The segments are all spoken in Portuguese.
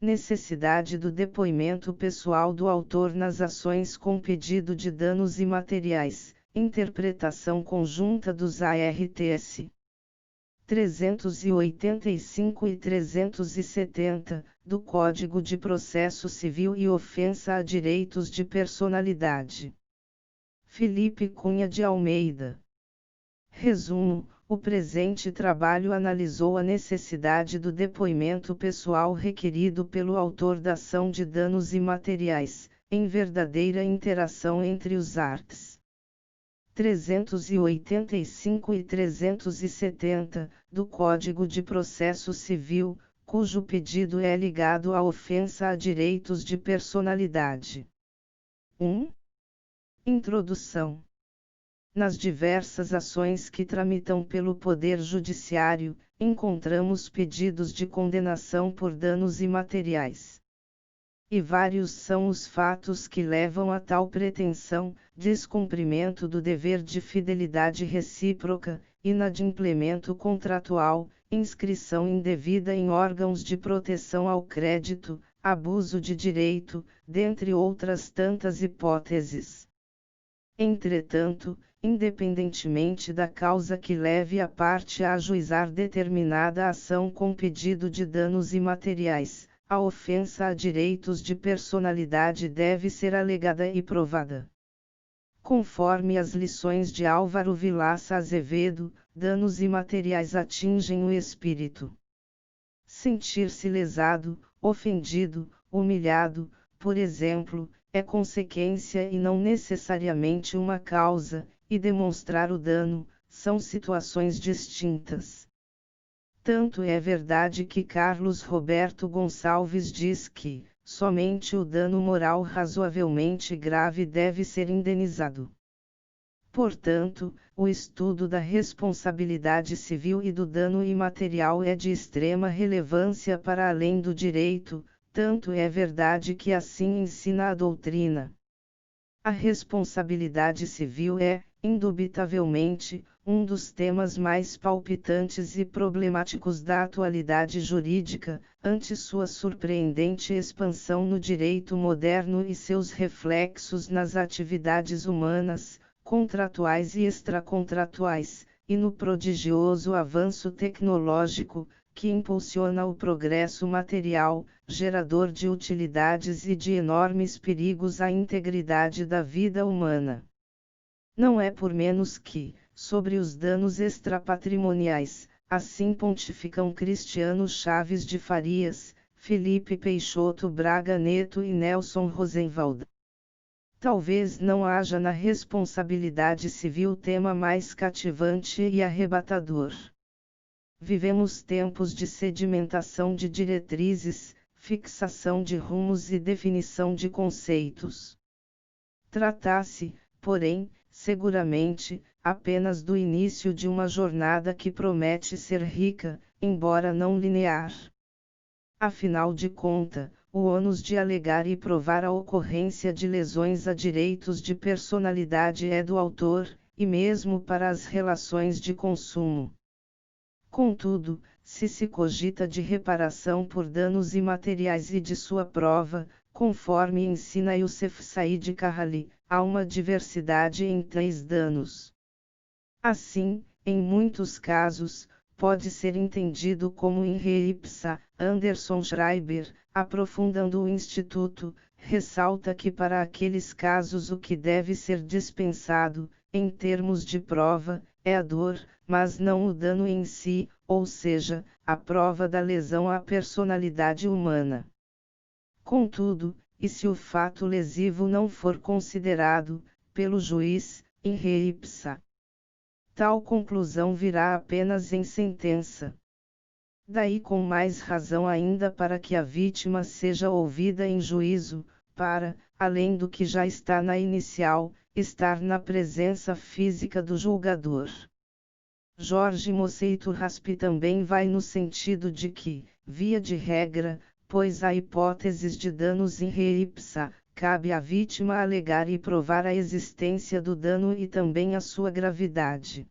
necessidade do depoimento pessoal do autor nas ações com pedido de danos imateriais, interpretação conjunta dos ARTS 385 e 370, do Código de Processo Civil e ofensa a direitos de personalidade. Felipe Cunha de Almeida. Resumo: o presente trabalho analisou a necessidade do depoimento pessoal requerido pelo autor da ação de danos imateriais, em verdadeira interação entre os arts. 385 e 370, do Código de Processo Civil, cujo pedido é ligado à ofensa a direitos de personalidade. 1. Introdução. Nas diversas ações que tramitam pelo Poder Judiciário, encontramos pedidos de condenação por danos imateriais. E vários são os fatos que levam a tal pretensão: descumprimento do dever de fidelidade recíproca, inadimplemento contratual, inscrição indevida em órgãos de proteção ao crédito, abuso de direito, dentre outras tantas hipóteses. Entretanto, independentemente da causa que leve a parte a ajuizar determinada ação com pedido de danos imateriais, a ofensa a direitos de personalidade deve ser alegada e provada. Conforme as lições de Álvaro Vilaça Azevedo, danos imateriais atingem o espírito. Sentir-se lesado, ofendido, humilhado, por exemplo, é consequência e não necessariamente uma causa, e demonstrar o dano, são situações distintas. Tanto é verdade que Carlos Roberto Gonçalves diz que, somente o dano moral razoavelmente grave deve ser indenizado. Portanto, o estudo da responsabilidade civil e do dano imaterial é de extrema relevância para além do direito, tanto é verdade que assim ensina a doutrina. A responsabilidade civil é, indubitavelmente, um dos temas mais palpitantes e problemáticos da atualidade jurídica, ante sua surpreendente expansão no direito moderno e seus reflexos nas atividades humanas, contratuais e extracontratuais, e no prodigioso avanço tecnológico, que impulsiona o progresso material, gerador de utilidades e de enormes perigos à integridade da vida humana. Não é por menos que, sobre os danos extrapatrimoniais, assim pontificam Cristiano Chaves de Farias, Felipe Peixoto Braga Neto e Nelson Rosenwald. Talvez não haja na responsabilidade civil tema mais cativante e arrebatador. Vivemos tempos de sedimentação de diretrizes, fixação de rumos e definição de conceitos. Trata-se, porém, seguramente, apenas do início de uma jornada que promete ser rica, embora não linear. Afinal de contas, o ônus de alegar e provar a ocorrência de lesões a direitos de personalidade é do autor, e mesmo para as relações de consumo. Contudo, se cogita de reparação por danos imateriais e de sua prova, conforme ensina Youssef Said Carrali, há uma diversidade em tais danos. Assim, em muitos casos, pode ser entendido como in re ipsa. Anderson Schreiber, aprofundando o Instituto, ressalta que para aqueles casos o que deve ser dispensado, em termos de prova, é a dor, mas não o dano em si, ou seja, a prova da lesão à personalidade humana. Contudo, e se o fato lesivo não for considerado, pelo juiz, in re ipsa, tal conclusão virá apenas em sentença. Daí com mais razão ainda para que a vítima seja ouvida em juízo, para, além do que já está na inicial, estar na presença física do julgador. Jorge Moceito Raspi também vai no sentido de que, via de regra, pois há hipóteses de danos in re ipsa, cabe à vítima alegar e provar a existência do dano e também a sua gravidade.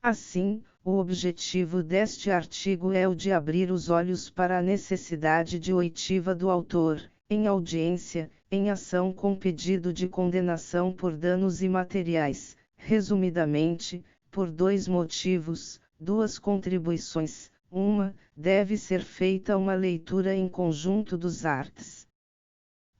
Assim, O objetivo deste artigo é o de abrir os olhos para a necessidade de oitiva do autor, em audiência, em ação com pedido de condenação por danos imateriais, resumidamente, por dois motivos, duas contribuições. Uma, deve ser feita uma leitura em conjunto dos arts.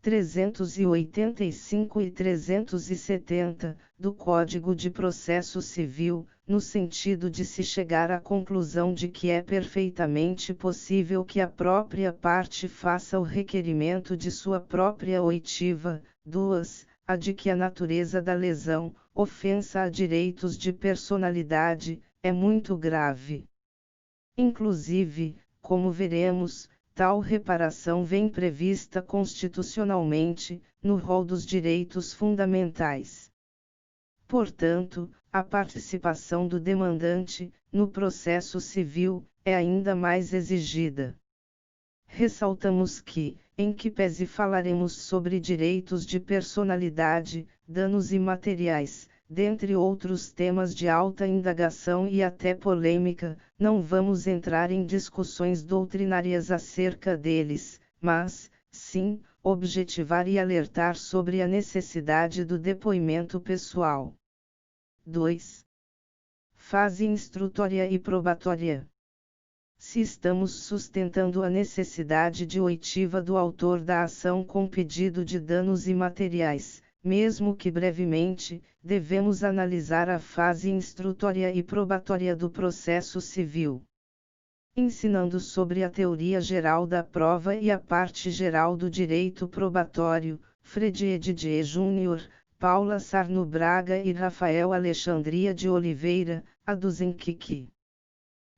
385 e 370, do Código de Processo Civil, no sentido de se chegar à conclusão de que é perfeitamente possível que a própria parte faça o requerimento de sua própria oitiva. 2. A de que a natureza da lesão, ofensa a direitos de personalidade, é muito grave. Inclusive, como veremos, tal reparação vem prevista constitucionalmente, no rol dos direitos fundamentais. Portanto, a participação do demandante, no processo civil, é ainda mais exigida. Ressaltamos que, em que pese falaremos sobre direitos de personalidade, danos imateriais, dentre outros temas de alta indagação e até polêmica, não vamos entrar em discussões doutrinárias acerca deles, mas, sim, objetivar e alertar sobre a necessidade do depoimento pessoal. 2. Fase instrutória e probatória. Se estamos sustentando a necessidade de oitiva do autor da ação com pedido de danos imateriais, mesmo que brevemente, devemos analisar a fase instrutória e probatória do processo civil. Ensinando sobre a teoria geral da prova e a parte geral do direito probatório, Fred Didier Júnior, Paula Sarno Braga e Rafael Alexandria de Oliveira, aduzem que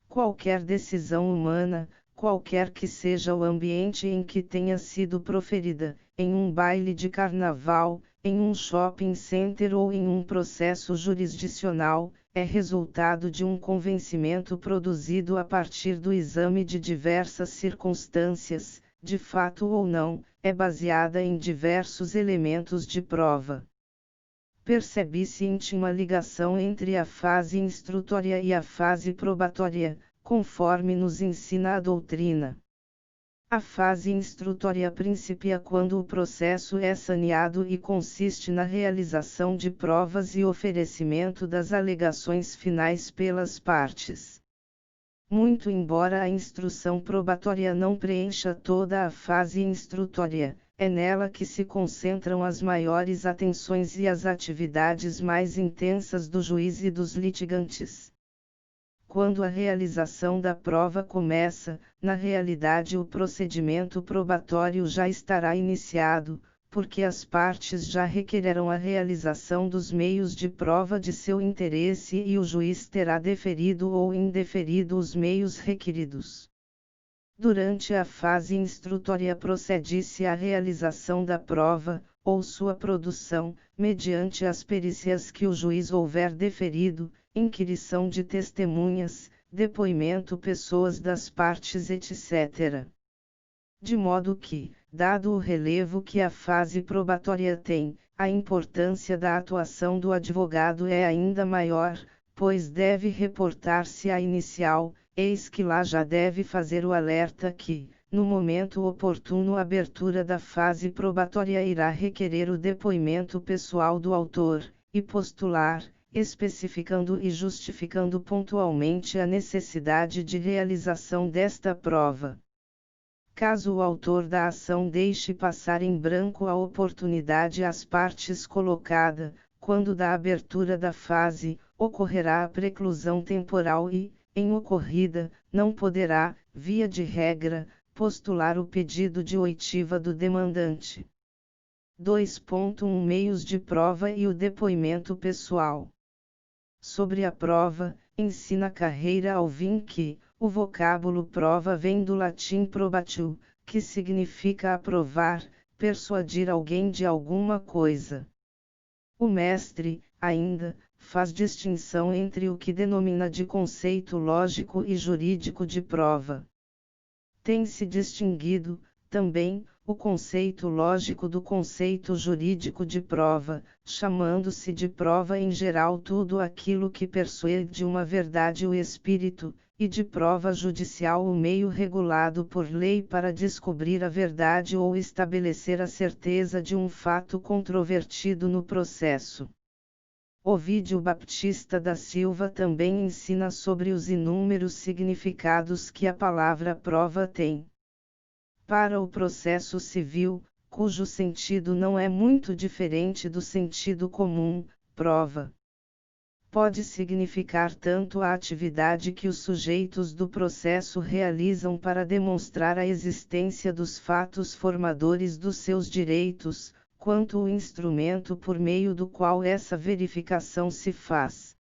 qualquer decisão humana, qualquer que seja o ambiente em que tenha sido proferida, em um baile de carnaval, em um shopping center ou em um processo jurisdicional, é resultado de um convencimento produzido a partir do exame de diversas circunstâncias, de fato ou não, é baseada em diversos elementos de prova. Percebe-se íntima ligação entre a fase instrutória e a fase probatória, conforme nos ensina a doutrina. A fase instrutória principia quando o processo é saneado e consiste na realização de provas e oferecimento das alegações finais pelas partes. Muito embora a instrução probatória não preencha toda a fase instrutória, é nela que se concentram as maiores atenções e as atividades mais intensas do juiz e dos litigantes. Quando a realização da prova começa, na realidade o procedimento probatório já estará iniciado, porque as partes já requererão a realização dos meios de prova de seu interesse e o juiz terá deferido ou indeferido os meios requeridos. Durante a fase instrutória procede-se à realização da prova, ou sua produção, mediante as perícias que o juiz houver deferido, inquirição de testemunhas, depoimento pessoas das partes etc. De modo que, dado o relevo que a fase probatória tem, a importância da atuação do advogado é ainda maior, pois deve reportar-se à inicial, eis que lá já deve fazer o alerta que, no momento oportuno a abertura da fase probatória irá requerer o depoimento pessoal do autor, e postular, especificando e justificando pontualmente a necessidade de realização desta prova. Caso o autor da ação deixe passar em branco a oportunidade às partes colocada, quando da abertura da fase, ocorrerá a preclusão temporal e, em ocorrida, não poderá, via de regra, postular o pedido de oitiva do demandante. 2.1 Meios de prova e o depoimento pessoal. Sobre a prova, ensina Carreira Alvim que, o vocábulo prova vem do latim probatio, que significa aprovar, persuadir alguém de alguma coisa. O mestre, ainda, faz distinção entre o que denomina de conceito lógico e jurídico de prova. Tem-se distinguido, também, o conceito lógico do conceito jurídico de prova, chamando-se de prova em geral tudo aquilo que persuade uma verdade o espírito, e de prova judicial o meio regulado por lei para descobrir a verdade ou estabelecer a certeza de um fato controvertido no processo. Ovídio Baptista da Silva também ensina sobre os inúmeros significados que a palavra prova tem. Para o processo civil, cujo sentido não é muito diferente do sentido comum, prova pode significar tanto a atividade que os sujeitos do processo realizam para demonstrar a existência dos fatos formadores dos seus direitos, quanto o instrumento por meio do qual essa verificação se faz.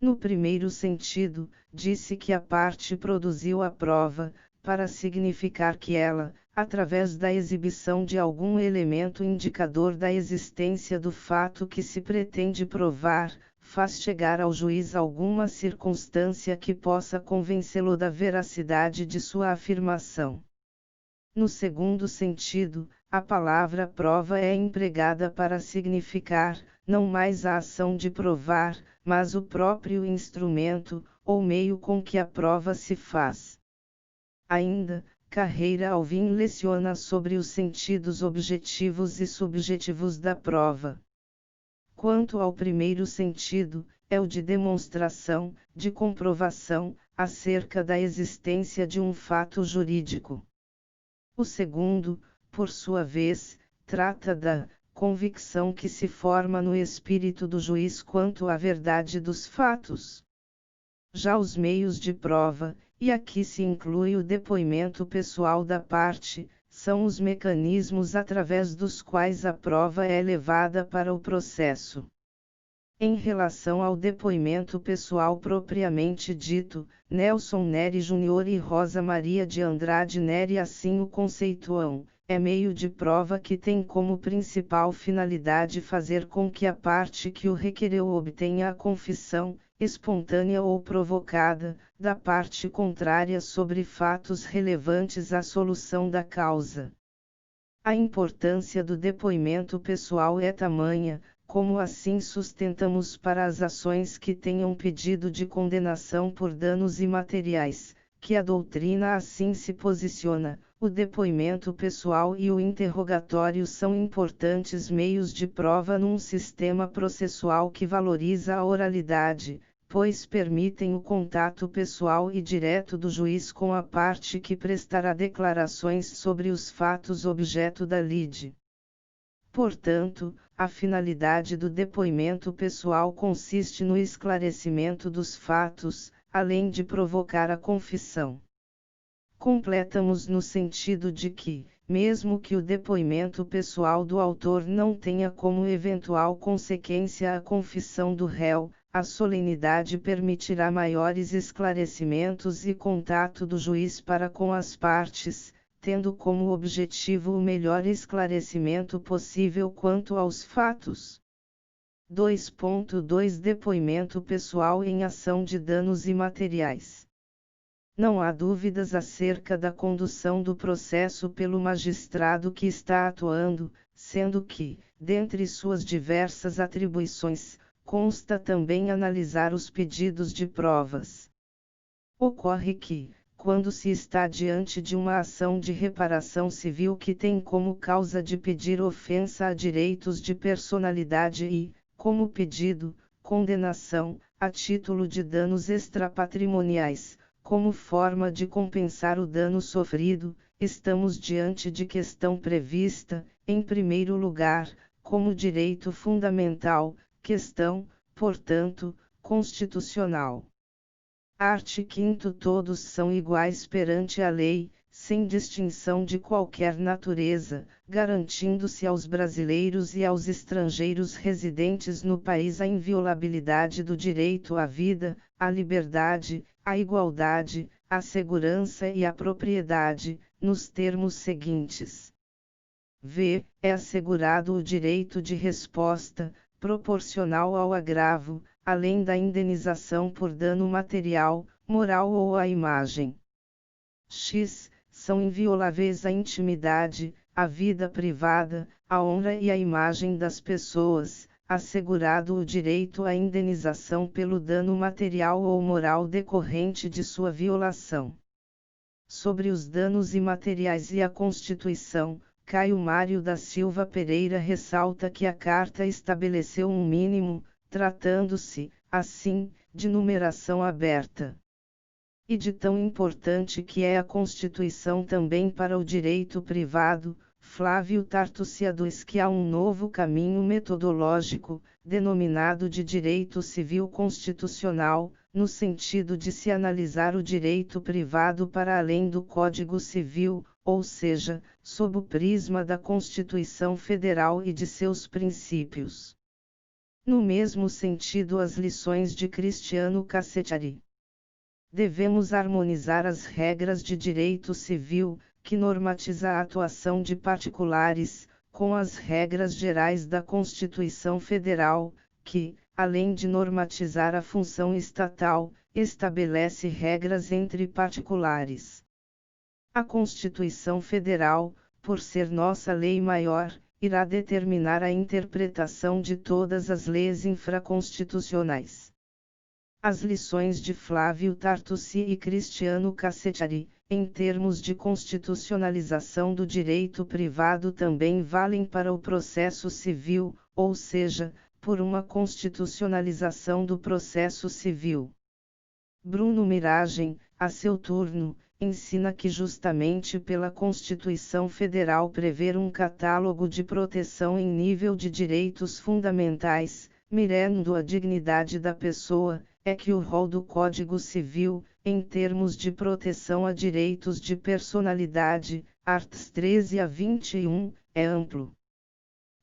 No primeiro sentido, disse que a parte produziu a prova, para significar que ela, através da exibição de algum elemento indicador da existência do fato que se pretende provar, faz chegar ao juiz alguma circunstância que possa convencê-lo da veracidade de sua afirmação. No segundo sentido, a palavra prova é empregada para significar, não mais a ação de provar, mas o próprio instrumento, ou meio com que a prova se faz. Ainda, Carreira Alvim leciona sobre os sentidos objetivos e subjetivos da prova. Quanto ao primeiro sentido, é o de demonstração, de comprovação, acerca da existência de um fato jurídico. O segundo, por sua vez, trata da convicção que se forma no espírito do juiz quanto à verdade dos fatos. Já os meios de prova, e aqui se inclui o depoimento pessoal da parte, são os mecanismos através dos quais a prova é levada para o processo. Em relação ao depoimento pessoal propriamente dito, Nelson Nery Jr. e Rosa Maria de Andrade Nery assim o conceituam, é meio de prova que tem como principal finalidade fazer com que a parte que o requereu obtenha a confissão, espontânea ou provocada, da parte contrária sobre fatos relevantes à solução da causa. A importância do depoimento pessoal é tamanha, como assim sustentamos para as ações que tenham pedido de condenação por danos imateriais, que a doutrina assim se posiciona, o depoimento pessoal e o interrogatório são importantes meios de prova num sistema processual que valoriza a oralidade, pois permitem o contato pessoal e direto do juiz com a parte que prestará declarações sobre os fatos objeto da lide. Portanto, a finalidade do depoimento pessoal consiste no esclarecimento dos fatos, além de provocar a confissão. Completamos no sentido de que, mesmo que o depoimento pessoal do autor não tenha como eventual consequência a confissão do réu, a solenidade permitirá maiores esclarecimentos e contato do juiz para com as partes, tendo como objetivo o melhor esclarecimento possível quanto aos fatos. 2.2 Depoimento pessoal em ação de danos imateriais. Não há dúvidas acerca da condução do processo pelo magistrado que está atuando, sendo que, dentre suas diversas atribuições, consta também analisar os pedidos de provas. Ocorre que, quando se está diante de uma ação de reparação civil que tem como causa de pedir ofensa a direitos de personalidade e, como pedido, condenação, a título de danos extrapatrimoniais, como forma de compensar o dano sofrido, estamos diante de questão prevista, em primeiro lugar, como direito fundamental, questão, portanto, constitucional. Art. 5º Todos são iguais perante a lei, sem distinção de qualquer natureza, garantindo-se aos brasileiros e aos estrangeiros residentes no país a inviolabilidade do direito à vida, à liberdade, à igualdade, à segurança e à propriedade, nos termos seguintes. V. É assegurado o direito de resposta, proporcional ao agravo, além da indenização por dano material, moral ou à imagem. X. são invioláveis a intimidade, a vida privada, a honra e a imagem das pessoas, assegurado o direito à indenização pelo dano material ou moral decorrente de sua violação. Sobre os danos imateriais e a Constituição, Caio Mário da Silva Pereira ressalta que a Carta estabeleceu um mínimo, tratando-se, assim, de numeração aberta. E de tão importante que é a Constituição também para o direito privado, Flávio Tartucci aduz que há um novo caminho metodológico, denominado de direito civil constitucional, no sentido de se analisar o direito privado para além do Código Civil, ou seja, sob o prisma da Constituição Federal e de seus princípios. No mesmo sentido, as lições de Cristiano Cassetari. Devemos harmonizar as regras de direito civil, que normatiza a atuação de particulares, com as regras gerais da Constituição Federal, que, além de normatizar a função estatal, estabelece regras entre particulares. A Constituição Federal, por ser nossa lei maior, irá determinar a interpretação de todas as leis infraconstitucionais. As lições de Flávio Tartucci e Cristiano Cassetari, em termos de constitucionalização do direito privado, também valem para o processo civil, ou seja, por uma constitucionalização do processo civil. Bruno Miragem, a seu turno, ensina que justamente pela Constituição Federal prever um catálogo de proteção em nível de direitos fundamentais, mirando a dignidade da pessoa, é que o rol do Código Civil, em termos de proteção a direitos de personalidade, arts 13 a 21, é amplo.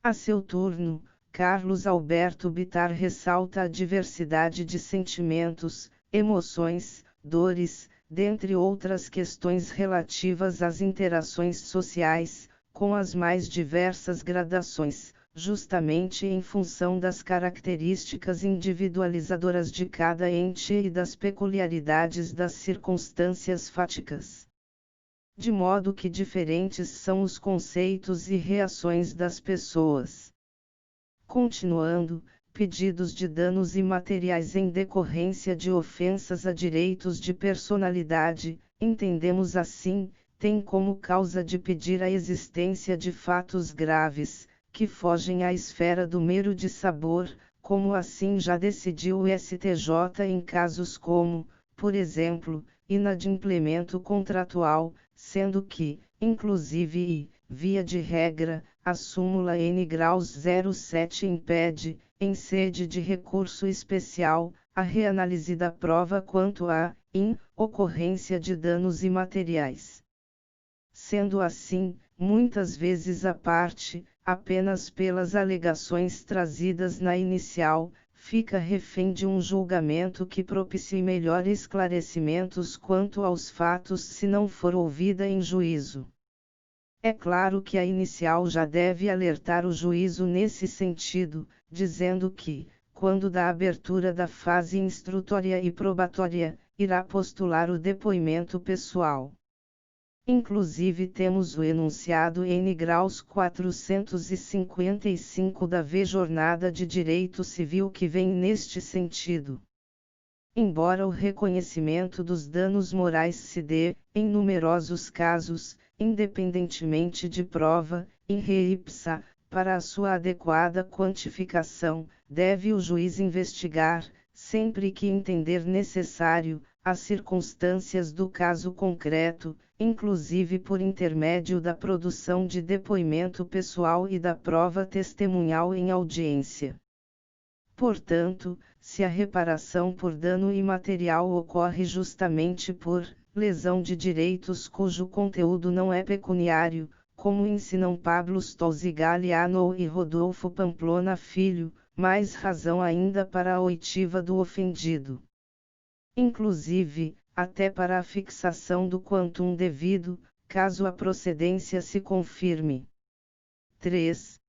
A seu turno, Carlos Alberto Bittar ressalta a diversidade de sentimentos, emoções, dores, dentre outras questões relativas às interações sociais, com as mais diversas gradações, justamente em função das características individualizadoras de cada ente e das peculiaridades das circunstâncias fáticas. De modo que diferentes são os conceitos e reações das pessoas. Continuando, pedidos de danos imateriais em decorrência de ofensas a direitos de personalidade, entendemos assim, tem como causa de pedir a existência de fatos graves, que fogem à esfera do mero dissabor, como assim já decidiu o STJ em casos como, por exemplo, inadimplemento contratual, sendo que, inclusive e, via de regra, a súmula N graus 07 impede, em sede de recurso especial, a reanálise da prova quanto à ocorrência de danos imateriais. Sendo assim, muitas vezes a parte, apenas pelas alegações trazidas na inicial, fica refém de um julgamento que propicie melhor esclarecimentos quanto aos fatos se não for ouvida em juízo. É claro que a inicial já deve alertar o juízo nesse sentido, dizendo que, quando da abertura da fase instrutória e probatória, irá postular o depoimento pessoal. Inclusive temos o enunciado N graus 455 da V Jornada de Direito Civil que vem neste sentido. Embora o reconhecimento dos danos morais se dê, em numerosos casos, independentemente de prova, in re ipsa, para a sua adequada quantificação, deve o juiz investigar, sempre que entender necessário, as circunstâncias do caso concreto, inclusive por intermédio da produção de depoimento pessoal e da prova testemunhal em audiência. Portanto, se a reparação por dano imaterial ocorre justamente por lesão de direitos cujo conteúdo não é pecuniário, como ensinam Pablo Stolzi Galiano e Rodolfo Pamplona Filho, mais razão ainda para a oitiva do ofendido. Inclusive, até para a fixação do quantum devido, caso a procedência se confirme. 3.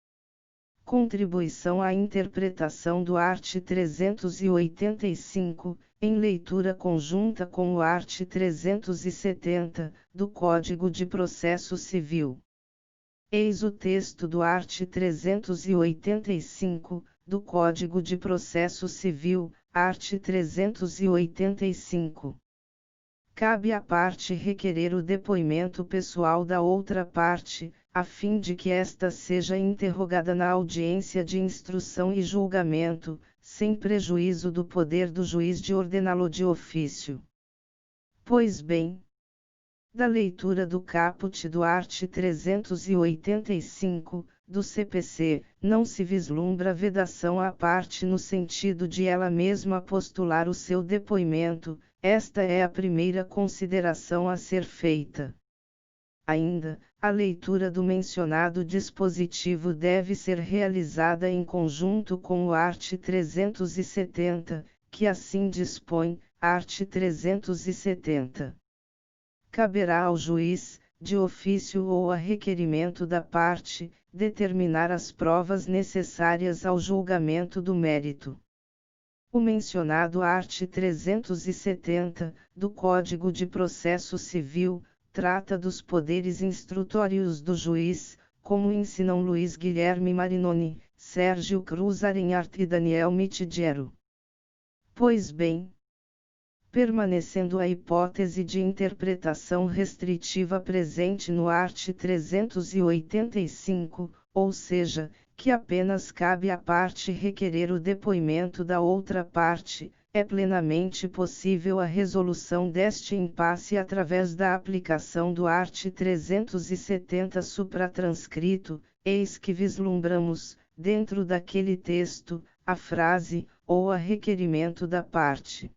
Contribuição à interpretação do art. 385, em leitura conjunta com o art. 370, do Código de Processo Civil. Eis o texto do art. 385, do Código de Processo Civil, art. 385. Cabe à parte requerer o depoimento pessoal da outra parte, a fim de que esta seja interrogada na audiência de instrução e julgamento, sem prejuízo do poder do juiz de ordená-lo de ofício. Pois bem, da leitura do caput do art. 385, do CPC, não se vislumbra vedação à parte no sentido de ela mesma postular o seu depoimento. Esta é a primeira consideração a ser feita. Ainda, a leitura do mencionado dispositivo deve ser realizada em conjunto com o art. 370, que assim dispõe, art. 370. Caberá ao juiz, de ofício ou a requerimento da parte, determinar as provas necessárias ao julgamento do mérito. O mencionado art. 370, do Código de Processo Civil, trata dos poderes instrutórios do juiz, como ensinam Luiz Guilherme Marinoni, Sérgio Cruz Arenhart e Daniel Mitidiero. Pois bem, permanecendo a hipótese de interpretação restritiva presente no art. 385, ou seja, que apenas cabe à parte requerer o depoimento da outra parte, é plenamente possível a resolução deste impasse através da aplicação do art. 370 supratranscrito, eis que vislumbramos, dentro daquele texto, a frase, ou a requerimento da parte.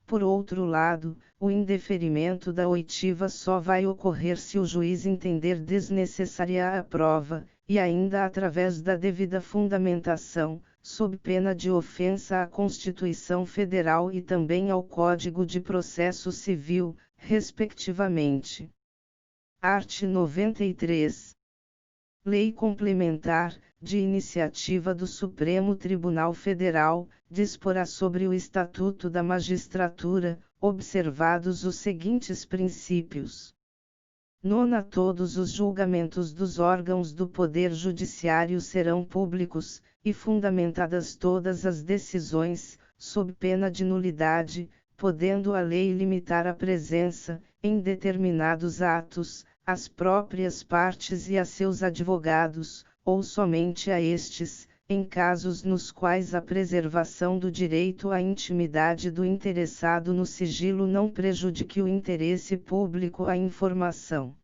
Por outro lado, o indeferimento da oitiva só vai ocorrer se o juiz entender desnecessária a prova, e ainda através da devida fundamentação, sob pena de ofensa à Constituição Federal e também ao Código de Processo Civil, respectivamente. Art. 93. Lei Complementar, de iniciativa do Supremo Tribunal Federal, disporá sobre o Estatuto da Magistratura, observados os seguintes princípios. Nona. Todos os julgamentos dos órgãos do Poder Judiciário serão públicos, e fundamentadas todas as decisões, sob pena de nulidade, podendo a lei limitar a presença, em determinados atos, às próprias partes e a seus advogados, ou somente a estes, em casos nos quais a preservação do direito à intimidade do interessado no sigilo não prejudique o interesse público à informação.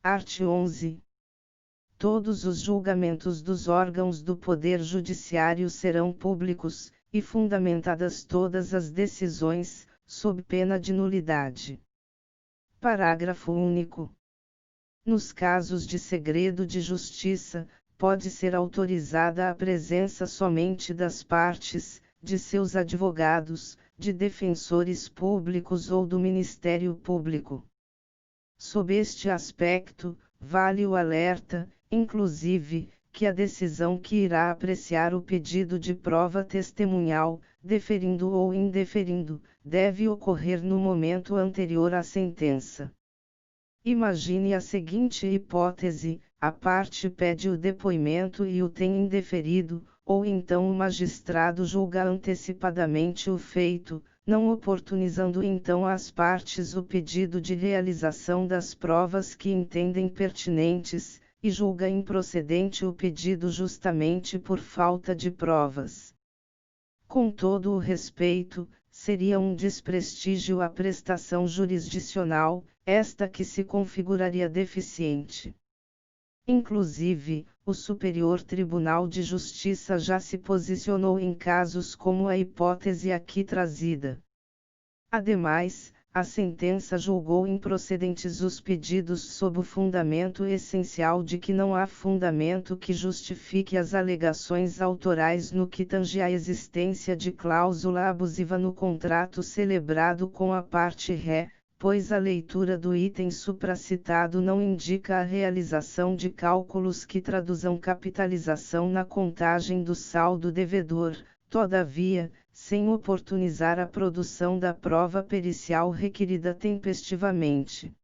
Art. 11. Todos os julgamentos dos órgãos do Poder Judiciário serão públicos, e fundamentadas todas as decisões, sob pena de nulidade. Parágrafo único. Nos casos de segredo de justiça, pode ser autorizada a presença somente das partes, de seus advogados, de defensores públicos ou do Ministério Público. Sob este aspecto, vale o alerta, inclusive, que a decisão que irá apreciar o pedido de prova testemunhal, deferindo ou indeferindo, deve ocorrer no momento anterior à sentença. Imagine a seguinte hipótese: a parte pede o depoimento e o tem indeferido, ou então o magistrado julga antecipadamente o feito, não oportunizando então às partes o pedido de realização das provas que entendem pertinentes, e julga improcedente o pedido justamente por falta de provas. Com todo o respeito, seria um desprestígio à prestação jurisdicional, esta que se configuraria deficiente. Inclusive, o Superior Tribunal de Justiça já se posicionou em casos como a hipótese aqui trazida. Ademais, a sentença julgou improcedentes os pedidos sob o fundamento essencial de que não há fundamento que justifique as alegações autorais no que tange à existência de cláusula abusiva no contrato celebrado com a parte ré, pois a leitura do item supracitado não indica a realização de cálculos que traduzam capitalização na contagem do saldo devedor, todavia, sem oportunizar a produção da prova pericial requerida tempestivamente.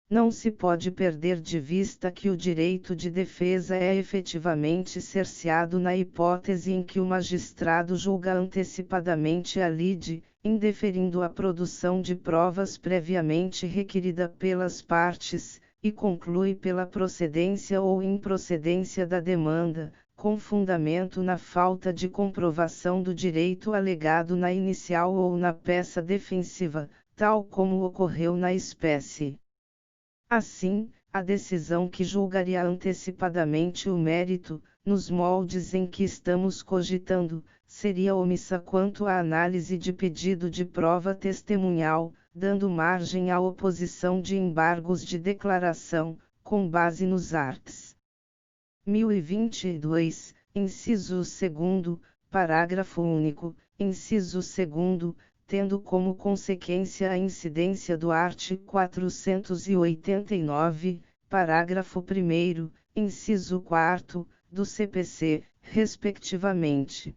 Não se pode perder de vista que o direito de defesa é efetivamente cerceado na hipótese em que o magistrado julga antecipadamente a lide, indeferindo a produção de provas previamente requerida pelas partes, e conclui pela procedência ou improcedência da demanda, com fundamento na falta de comprovação do direito alegado na inicial ou na peça defensiva, tal como ocorreu na espécie. Assim, a decisão que julgaria antecipadamente o mérito, nos moldes em que estamos cogitando, seria omissa quanto à análise de pedido de prova testemunhal, dando margem à oposição de embargos de declaração, com base nos arts. 1022, inciso 2º, parágrafo único, inciso 2º, tendo como consequência a incidência do art. 489, parágrafo 1º, inciso 4º, do CPC, respectivamente.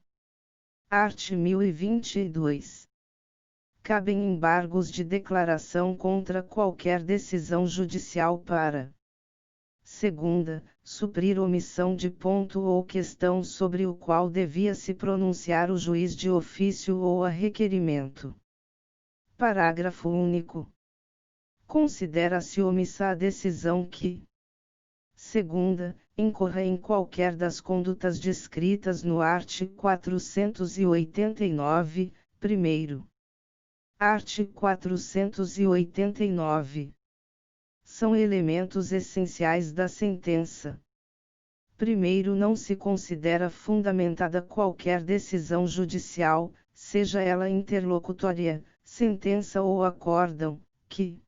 Art. 1022. Cabem embargos de declaração contra qualquer decisão judicial para: segunda, suprir omissão de ponto ou questão sobre o qual devia se pronunciar o juiz de ofício ou a requerimento. Parágrafo único. Considera-se omissa a decisão que: segunda, incorra em qualquer das condutas descritas no art. 489, primeiro. Art. 489. São elementos essenciais da sentença. Primeiro, não se considera fundamentada qualquer decisão judicial, seja ela interlocutória, sentença ou acórdão, que: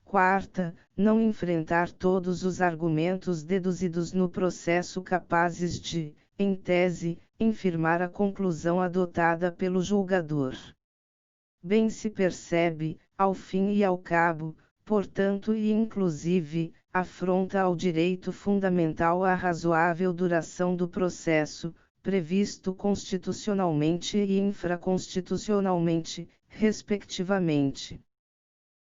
quarta, não enfrentar todos os argumentos deduzidos no processo capazes de, em tese, infirmar a conclusão adotada pelo julgador. Bem se percebe, ao fim e ao cabo, portanto e inclusive, afronta ao direito fundamental a razoável duração do processo, previsto constitucionalmente e infraconstitucionalmente, respectivamente.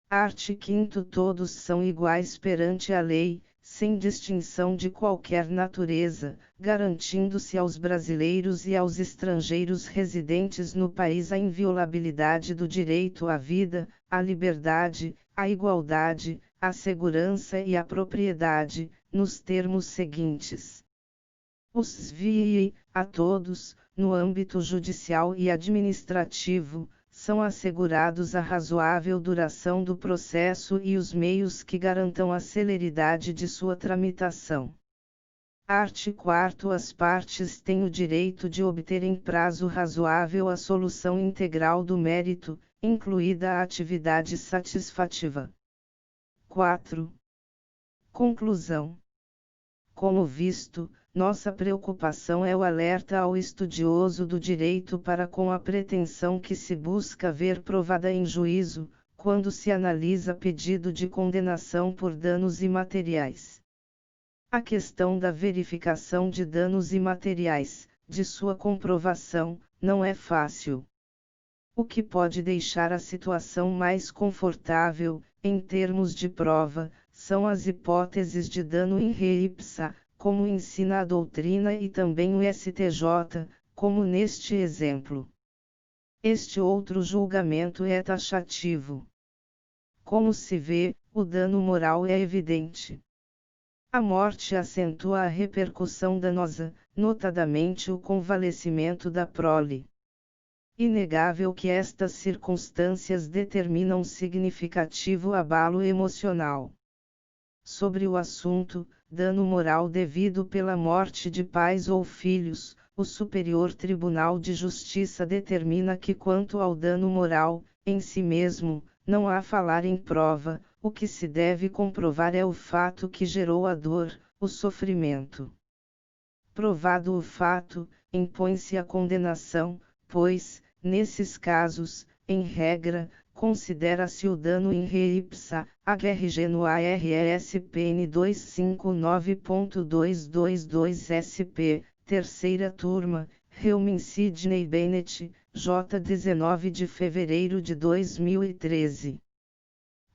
Art. 5º. Todos são iguais perante a lei, sem distinção de qualquer natureza, garantindo-se aos brasileiros e aos estrangeiros residentes no país a inviolabilidade do direito à vida, à liberdade, à igualdade, à segurança e à propriedade, nos termos seguintes: os VIE, a todos, no âmbito judicial e administrativo, são assegurados a razoável duração do processo e os meios que garantam a celeridade de sua tramitação. Art. 4º. As partes têm o direito de obter em prazo razoável a solução integral do mérito, incluída a atividade satisfativa. 4. Conclusão. Como visto, nossa preocupação é o alerta ao estudioso do direito para com a pretensão que se busca ver provada em juízo, quando se analisa pedido de condenação por danos imateriais. A questão da verificação de danos imateriais, de sua comprovação, não é fácil. O que pode deixar a situação mais confortável, em termos de prova, são as hipóteses de dano in re ipsa, como ensina a doutrina e também o STJ, como neste exemplo. Este outro julgamento é taxativo. Como se vê, o dano moral é evidente. A morte acentua a repercussão danosa, notadamente o convalescimento da prole. Inegável que estas circunstâncias determinam significativo abalo emocional. Sobre o assunto, dano moral devido pela morte de pais ou filhos, o Superior Tribunal de Justiça determina que quanto ao dano moral, em si mesmo, não há falar em prova, o que se deve comprovar é o fato que gerou a dor, o sofrimento. Provado o fato, impõe-se a condenação, pois, nesses casos, em regra, considera-se o dano in re ipsa, HRG no ARESPN 259.222 SP, terceira turma, Heumann Sidney Bennett, J. 19 de fevereiro de 2013.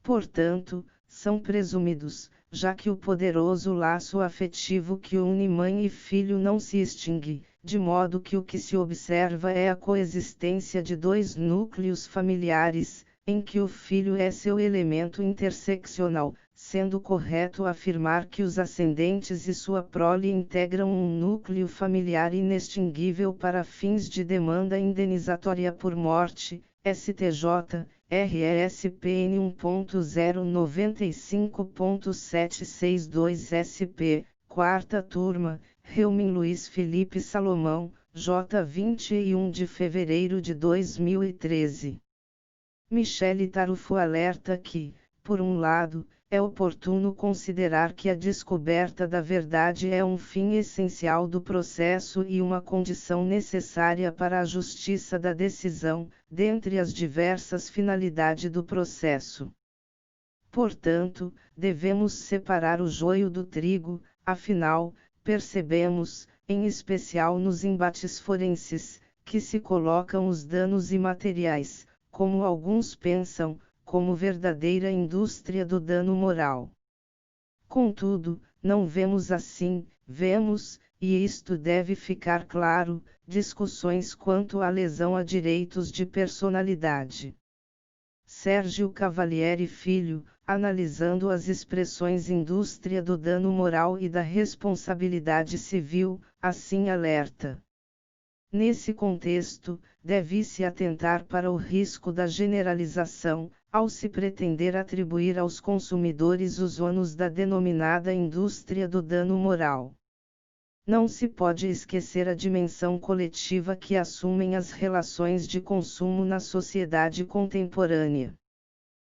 Portanto, são presumidos, já que o poderoso laço afetivo que une mãe e filho não se extingue, de modo que o que se observa é a coexistência de dois núcleos familiares, em que o filho é seu elemento interseccional, sendo correto afirmar que os ascendentes e sua prole integram um núcleo familiar inextinguível para fins de demanda indenizatória por morte, STJ, RESPN 1.095.762 SP, quarta turma, Heumann Luiz Felipe Salomão, J. 21 de fevereiro de 2013. Michele Tarufo alerta que, por um lado, é oportuno considerar que a descoberta da verdade é um fim essencial do processo e uma condição necessária para a justiça da decisão, dentre as diversas finalidades do processo. Portanto, devemos separar o joio do trigo, afinal, percebemos, em especial nos embates forenses, que se colocam os danos imateriais, como alguns pensam, como verdadeira indústria do dano moral. Contudo, não vemos assim, vemos, e isto deve ficar claro, discussões quanto à lesão a direitos de personalidade. Sérgio Cavalieri Filho, analisando as expressões indústria do dano moral e da responsabilidade civil, assim alerta. Nesse contexto, deve-se atentar para o risco da generalização, ao se pretender atribuir aos consumidores os ônus da denominada indústria do dano moral. Não se pode esquecer a dimensão coletiva que assumem as relações de consumo na sociedade contemporânea.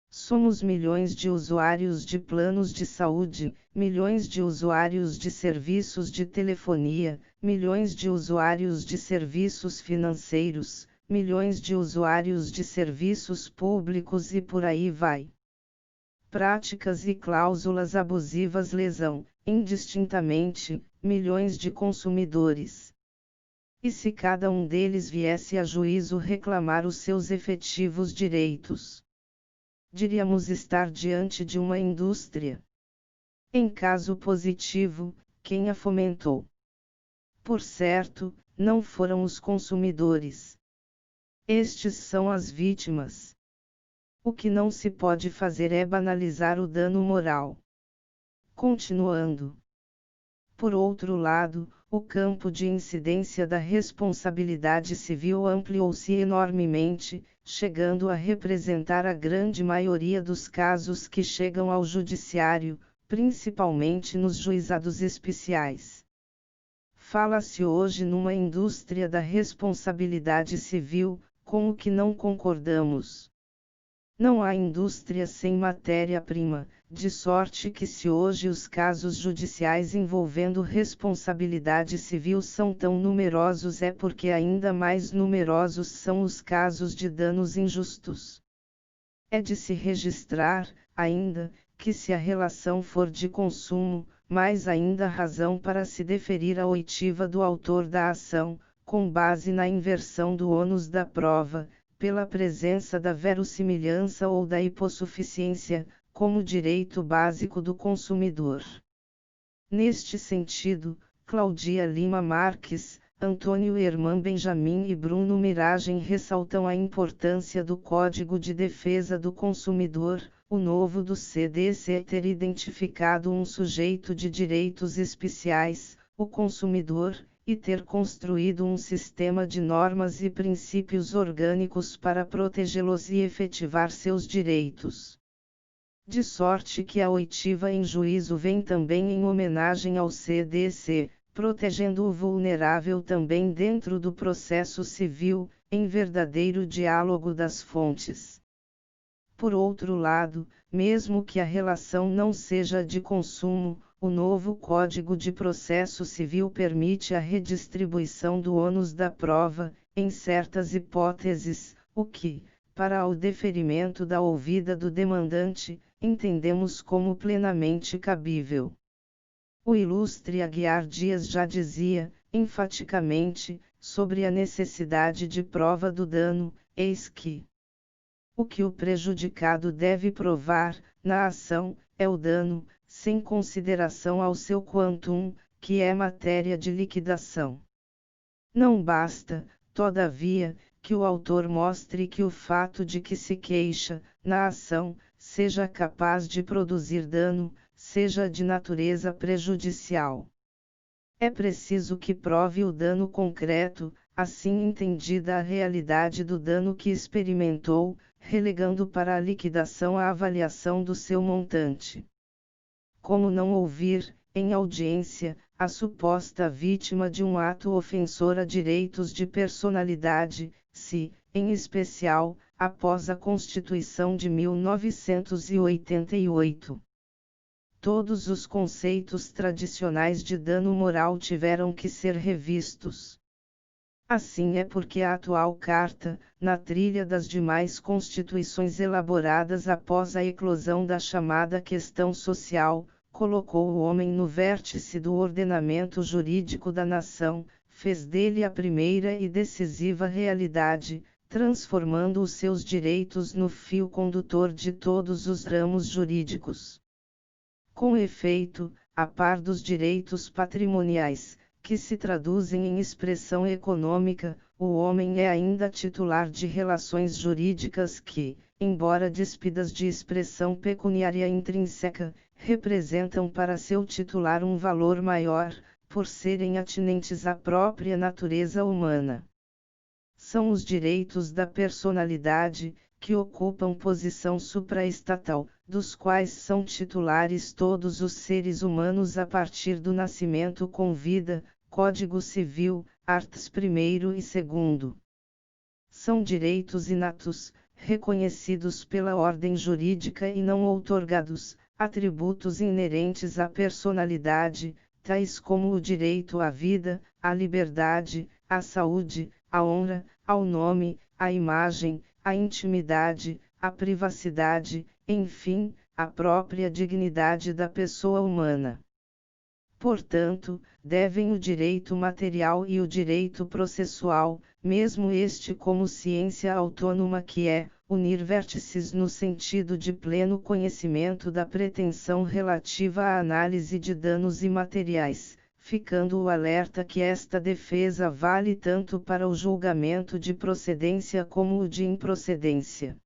Somos milhões de usuários de planos de saúde, milhões de usuários de serviços de telefonia, milhões de usuários de serviços financeiros, milhões de usuários de serviços públicos e por aí vai. Práticas e cláusulas abusivas lesam, indistintamente, milhões de consumidores. E se cada um deles viesse a juízo reclamar os seus efetivos direitos? Diríamos estar diante de uma indústria. Em caso positivo, quem a fomentou? Por certo, não foram os consumidores. Estes são as vítimas. O que não se pode fazer é banalizar o dano moral. Continuando. Por outro lado, o campo de incidência da responsabilidade civil ampliou-se enormemente, chegando a representar a grande maioria dos casos que chegam ao judiciário, principalmente nos juizados especiais. Fala-se hoje numa indústria da responsabilidade civil, com o que não concordamos. Não há indústria sem matéria-prima, de sorte que se hoje os casos judiciais envolvendo responsabilidade civil são tão numerosos é porque ainda mais numerosos são os casos de danos injustos. É de se registrar, ainda, que se a relação for de consumo, mais ainda razão para se deferir a oitiva do autor da ação, com base na inversão do ônus da prova, pela presença da verossimilhança ou da hipossuficiência, como direito básico do consumidor. Neste sentido, Claudia Lima Marques, Antônio Herman Benjamin e Bruno Miragem ressaltam a importância do Código de Defesa do Consumidor, o novo do CDC ter identificado um sujeito de direitos especiais, o consumidor, e ter construído um sistema de normas e princípios orgânicos para protegê-los e efetivar seus direitos. De sorte que a oitiva em juízo vem também em homenagem ao CDC, protegendo o vulnerável também dentro do processo civil, em verdadeiro diálogo das fontes. Por outro lado, mesmo que a relação não seja de consumo, o novo Código de Processo Civil permite a redistribuição do ônus da prova, em certas hipóteses, o que, para o deferimento da ouvida do demandante, entendemos como plenamente cabível. O ilustre Aguiar Dias já dizia, enfaticamente, sobre a necessidade de prova do dano, eis que o que o prejudicado deve provar, na ação, é o dano, sem consideração ao seu quantum, que é matéria de liquidação. Não basta, todavia, que o autor mostre que o fato de que se queixa, na ação, seja capaz de produzir dano, seja de natureza prejudicial. É preciso que prove o dano concreto, assim entendida a realidade do dano que experimentou, relegando para a liquidação a avaliação do seu montante. Como não ouvir, em audiência, a suposta vítima de um ato ofensor a direitos de personalidade, se, em especial, após a Constituição de 1988. Todos os conceitos tradicionais de dano moral tiveram que ser revistos. Assim é porque a atual Carta, na trilha das demais constituições elaboradas após a eclosão da chamada questão social, colocou o homem no vértice do ordenamento jurídico da nação, fez dele a primeira e decisiva realidade, transformando os seus direitos no fio condutor de todos os ramos jurídicos. Com efeito, a par dos direitos patrimoniais, que se traduzem em expressão econômica, o homem é ainda titular de relações jurídicas que, embora despidas de expressão pecuniária intrínseca, representam para seu titular um valor maior, por serem atinentes à própria natureza humana. São os direitos da personalidade, que ocupam posição supraestatal, dos quais são titulares todos os seres humanos a partir do nascimento com vida, Código Civil, arts 1º e 2º. São direitos inatos, reconhecidos pela ordem jurídica e não outorgados, atributos inerentes à personalidade, tais como o direito à vida, à liberdade, à saúde, à honra, ao nome, à imagem, à intimidade, à privacidade, enfim, à própria dignidade da pessoa humana. Portanto, devem o direito material e o direito processual, mesmo este como ciência autônoma que é, unir vértices no sentido de pleno conhecimento da pretensão relativa à análise de danos imateriais, ficando o alerta que esta defesa vale tanto para o julgamento de procedência como o de improcedência.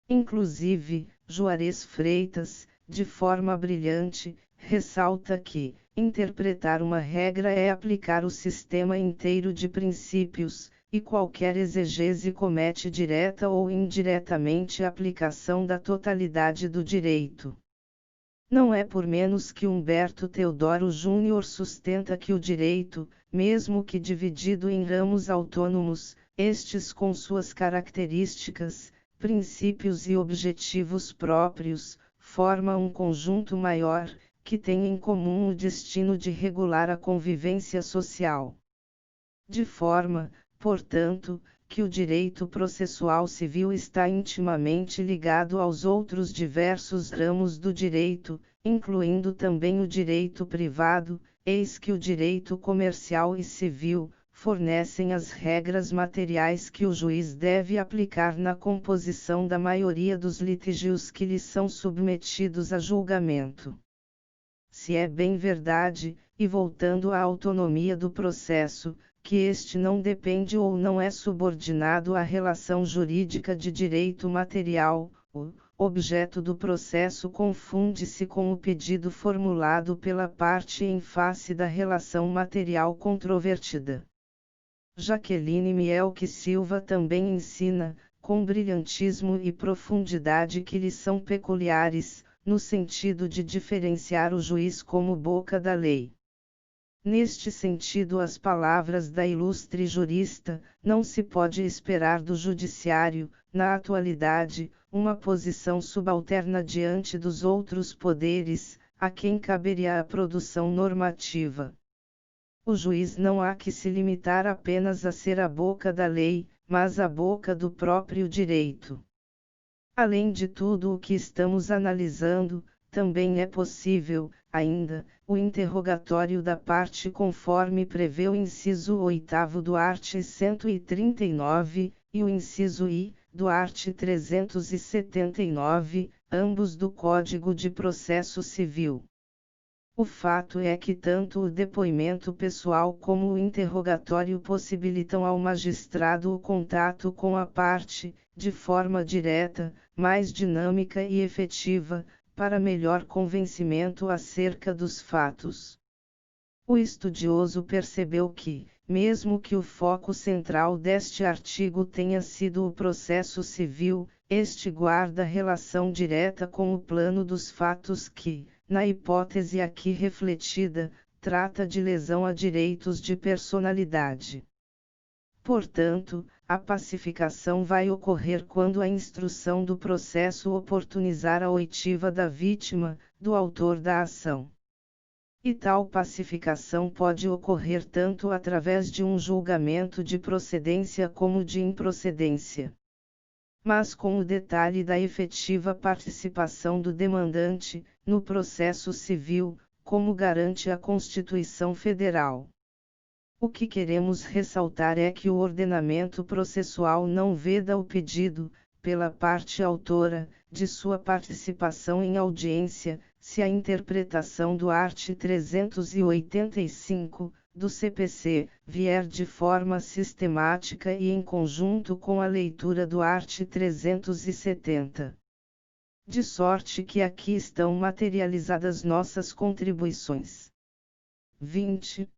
Inclusive, Juarez Freitas, de forma brilhante, ressalta que, interpretar uma regra é aplicar o sistema inteiro de princípios, e qualquer exegese comete direta ou indiretamente a aplicação da totalidade do direito. Não é por menos que Humberto Teodoro Júnior sustenta que o direito, mesmo que dividido em ramos autônomos, estes com suas características, princípios e objetivos próprios, forma um conjunto maior, que tem em comum o destino de regular a convivência social. De forma, portanto, que o direito processual civil está intimamente ligado aos outros diversos ramos do direito, incluindo também o direito privado, eis que o direito comercial e civil fornecem as regras materiais que o juiz deve aplicar na composição da maioria dos litígios que lhe são submetidos a julgamento. Se é bem verdade, e voltando à autonomia do processo, que este não depende ou não é subordinado à relação jurídica de direito material, o objeto do processo confunde-se com o pedido formulado pela parte em face da relação material controvertida. Jaqueline Mielke Silva também ensina, com brilhantismo e profundidade que lhe são peculiares, no sentido de diferenciar o juiz como boca da lei. Neste sentido, as palavras da ilustre jurista, não se pode esperar do judiciário, na atualidade, uma posição subalterna diante dos outros poderes, a quem caberia a produção normativa. O juiz não há que se limitar apenas a ser a boca da lei, mas a boca do próprio direito. Além de tudo o que estamos analisando, também é possível, ainda, o interrogatório da parte conforme prevê o inciso 8º do art. 139, e o inciso I, do art. 379, ambos do Código de Processo Civil. O fato é que tanto o depoimento pessoal como o interrogatório possibilitam ao magistrado o contato com a parte, de forma direta, mais dinâmica e efetiva, para melhor convencimento acerca dos fatos. O estudioso percebeu que, mesmo que o foco central deste artigo tenha sido o processo civil, este guarda relação direta com o plano dos fatos que, na hipótese aqui refletida, trata de lesão a direitos de personalidade. Portanto, a pacificação vai ocorrer quando a instrução do processo oportunizar a oitiva da vítima, do autor da ação. E tal pacificação pode ocorrer tanto através de um julgamento de procedência como de improcedência. Mas com o detalhe da efetiva participação do demandante, no processo civil, como garante a Constituição Federal. O que queremos ressaltar é que o ordenamento processual não veda o pedido, pela parte autora, de sua participação em audiência, se a interpretação do art. 385, do CPC, vier de forma sistemática e em conjunto com a leitura do art. 370. De sorte que aqui estão materializadas nossas contribuições. 20.